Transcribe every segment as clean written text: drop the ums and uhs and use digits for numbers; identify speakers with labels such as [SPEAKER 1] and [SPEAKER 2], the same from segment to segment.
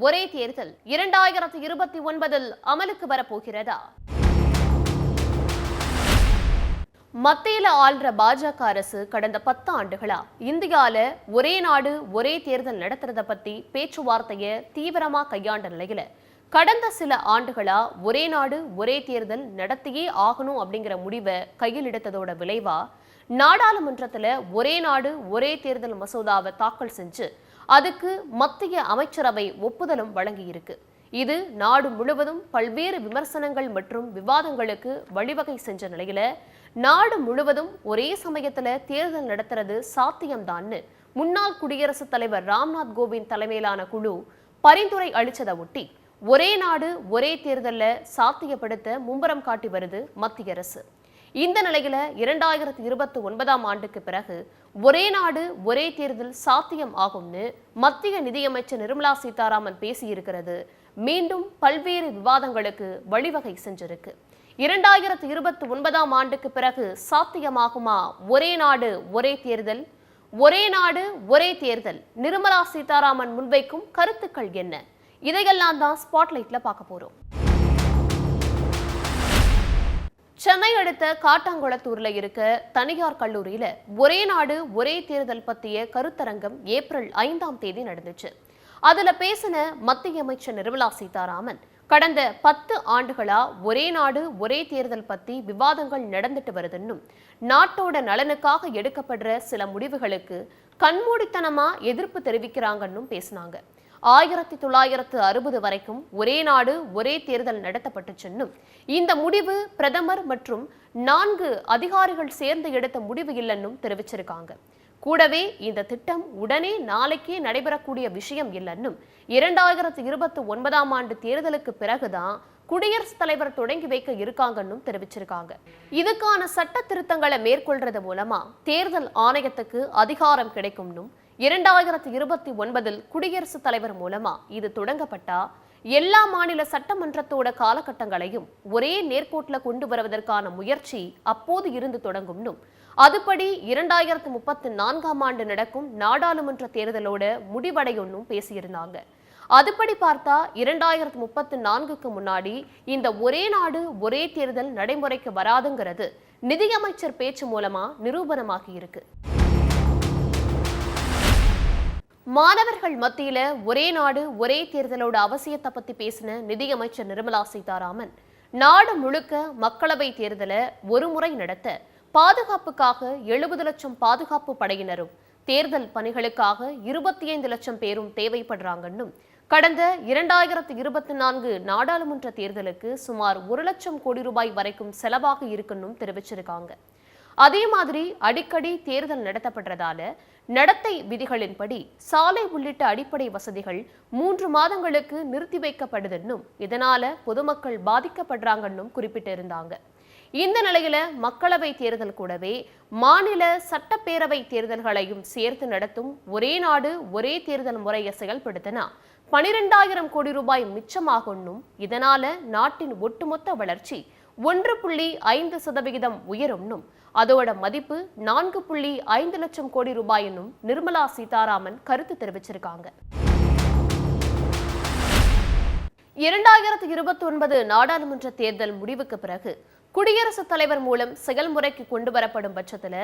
[SPEAKER 1] ஒரே தேர்தல் 2029 அமலுக்கு வரப்போகிறதா? மத்தியில ஆள்ற பாஜக அரசு கடந்த 10 ஆண்டுகளா இந்தியால ஒரே நாடு ஒரே தேர்தல் நடத்துறத பத்தி பேச்சுவார்த்தைய தீவிரமா கையாண்ட நிலையில கடந்த சில ஆண்டுகளா ஒரே நாடு ஒரே தேர்தல் நடத்தியே ஆகணும் அப்படிங்கிற முடிவை கையில் எடுத்ததோட விளைவா நாடாளுமன்றத்துல ஒரே நாடு ஒரே தேர்தல் மசோதாவை தாக்கல் செஞ்சு அதுக்கு மத்திய அமைச்சரவை ஒப்புதலும் வழங்கியிருக்கு. இது நாடு முழுவதும் பல்வேறு விமர்சனங்கள் மற்றும் விவாதங்களுக்கு வழிவகை செஞ்ச நிலையில நாடு முழுவதும் ஒரே சமயத்துல தேர்தல் நடத்துறது சாத்தியம்தான்னு முன்னாள் குடியரசுத் தலைவர் ராம்நாத் கோவிந்த் தலைமையிலான குழு பரிந்துரை அளிச்சதை ஒட்டி ஒரே நாடு ஒரே தேர்தலை சாத்தியப்படுத்த மும்முரம் காட்டி வருது மத்திய அரசு. இந்த நிலையில 2029 ஆண்டுக்கு பிறகு ஒரே நாடு ஒரே தேர்தல் சாத்தியம் ஆகும்னு மத்திய நிதியமைச்சர் நிர்மலா சீதாராமன் பேசியிருக்கிறது மீண்டும் பல்வேறு விவாதங்களுக்கு வழிவகை செஞ்சிருக்கு. 2029 ஆண்டுக்கு பிறகு சாத்தியமாகுமா ஒரே நாடு ஒரே தேர்தல்? ஒரே நாடு ஒரே தேர்தல் நிர்மலா சீதாராமன் முன்வைக்கும் கருத்துக்கள் என்ன? இதையெல்லாம் தான் ஸ்பாட்லைட்ல பார்க்க போறோம். சென்னை அடுத்த காட்டாங்குளத்தூர்ல இருக்க தனியார் கல்லூரியில ஒரே நாடு ஒரே தேர்தல் பத்திய கருத்தரங்கம் ஏப்ரல் 5 நடந்துச்சு. அதுல பேசின மத்திய அமைச்சர் நிர்மலா சீதாராமன் கடந்த 10 ஆண்டுகளா ஒரே நாடு ஒரே தேர்தல் பத்தி விவாதங்கள் நடந்துட்டு வருதுன்னும் நாட்டோட நலனுக்காக எடுக்கப்படுற சில முடிவுகளுக்கு கண்மூடித்தனமா எதிர்ப்பு தெரிவிக்கிறாங்கன்னும் பேசினாங்க. 1960 வரைக்கும் ஒரே நாடு ஒரே தேர்தல் நடத்தப்பட்டுச்சுன்னும் இந்த முடிவு பிரதமர் மற்றும் 4 அதிகாரிகள் சேர்ந்து எடுத்த முடிவு இல்லைன்னும் தெரிவிச்சிருக்காங்க. கூடவே இந்த திட்டம் உடனே நாளைக்கே நடைபெறக்கூடிய விஷயம் இல்லைன்னும் 2029 ஆண்டு தேர்தலுக்கு பிறகுதான் குடியரசுத் தலைவர் தொடங்கி வைக்க இருக்காங்கன்னு தெரிவிச்சிருக்காங்க. இதுக்கான சட்ட திருத்தங்களை மேற்கொள்றது மூலமா தேர்தல் ஆணையத்துக்கு அதிகாரம் கிடைக்கும்னும் 2029 குடியரசுத் தலைவர் மூலமா இது தொடங்கப்பட்டா எல்லா மாநில சட்டமன்றத்தோட காலகட்டங்களையும் ஒரே நேர்கோட்டில் கொண்டு வருவதற்கான முயற்சி அப்போது இருந்து தொடங்கும்னும் அதுபடி 2034 ஆண்டு நடக்கும் நாடாளுமன்ற தேர்தலோட முடிவடையொன்னும் பேசியிருந்தாங்க. அதுபடி பார்த்தா 2034க்கு முன்னாடி இந்த ஒரே நாடு ஒரே தேர்தல் நடைமுறைக்கு வராதுங்கிறது நிதியமைச்சர் பேச்சு மூலமா நிரூபணமாகி இருக்கு. மாணவர்கள் மத்தியில ஒரே நாடு ஒரே தேர்தலோட அவசியத்தை பத்தி பேசின நிதியமைச்சர் நிர்மலா சீதாராமன் நாடு முழுக்க மக்களவை தேர்தலை ஒரு முறை நடத்த பாதுகாப்புக்காக 70 லட்சம் பாதுகாப்பு படையினரும் தேர்தல் பணிகளுக்காக 25 லட்சம் பேரும் தேவைப்படுறாங்கன்னும் கடந்த 2024 நாடாளுமன்ற தேர்தலுக்கு சுமார் 1 லட்சம் கோடி ரூபாய் வரைக்கும் செலவாக இருக்குன்னும் தெரிவிச்சிருக்காங்க. அதே மாதிரி அடிக்கடி தேர்தல் நடத்தப்படுறதால நடத்தை விதிகளின்படி சாலை உள்ளிட்ட அடிப்படை வசதிகள் 3 மாதங்களுக்கு நிறுத்தி வைக்கப்படுதுன்னும் இதனால பொதுமக்கள் பாதிக்கப்படுறாங்கன்னும் குறிப்பிட்டிருந்தாங்க. இந்த நிலையில மக்களவை தேர்தல் கூடவே மாநில சட்டப்பேரவை தேர்தல்களையும் சேர்த்து நடத்தும் ஒரே நாடு ஒரே தேர்தல் முறையை செயல்படுத்தினா 12,000 கோடி ரூபாய் மிச்சமாகும்னும் இதனால நாட்டின் ஒட்டுமொத்த வளர்ச்சி 1.5% உயரும்னும் அதோட மதிப்பு 4.5 லட்சம் கோடி ரூபாயினும் நிர்மலா சீதாராமன் கருத்து தெரிவிச்சிருக்காங்க. 2029 நாடாளுமன்ற தேர்தல் முடிவுக்கு பிறகு குடியரசுத் தலைவர் மூலம் செயல்முறைக்கு கொண்டு வரப்படும் பட்சத்துல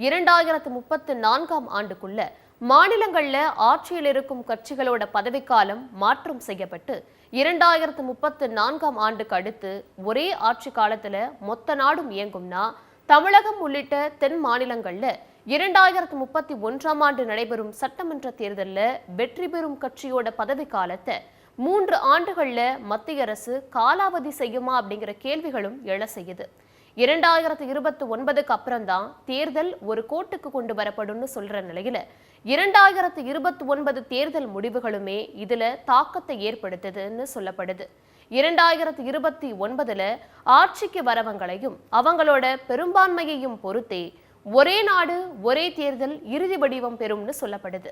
[SPEAKER 1] 2034 ஆண்டுக்குள்ள மாநிலங்கள்ல ஆட்சியில் இருக்கும் கட்சிகளோட பதவிக்காலம் மாற்றம் செய்யப்பட்டு 2034 ஆண்டுக்கு அடுத்து ஒரே ஆட்சி காலத்துல மொத்த நாடும் இயங்கும்னா தமிழகம் உள்ளிட்ட தென் மாநிலங்கள்ல 2031 ஆண்டு நடைபெறும் சட்டமன்ற தேர்தலில் வெற்றி பெறும் கட்சியோட பதவி காலத்தை 3 ஆண்டுகள்ல மத்திய அரசு காலாவதி செய்யுமா அப்படிங்கிற கேள்விகளும் எழ செய்யுது. 2029க்கு அப்புறம்தான் தேர்தல் ஒரு கோட்டுக்கு கொண்டு வரப்படும்னு சொல்ற நிலையில 2029 தேர்தல் முடிவுகளுமே இதுல தாக்கத்தை ஏற்படுத்துதுன்னு சொல்லப்படுது. 2029ல ஆட்சிக்கு வரவங்களையும் அவங்களோட பெரும்பான்மையையும் பொறுத்தே ஒரே நாடு ஒரே தேர்தல் இறுதி வடிவம் பெறும்னு சொல்லப்படுது.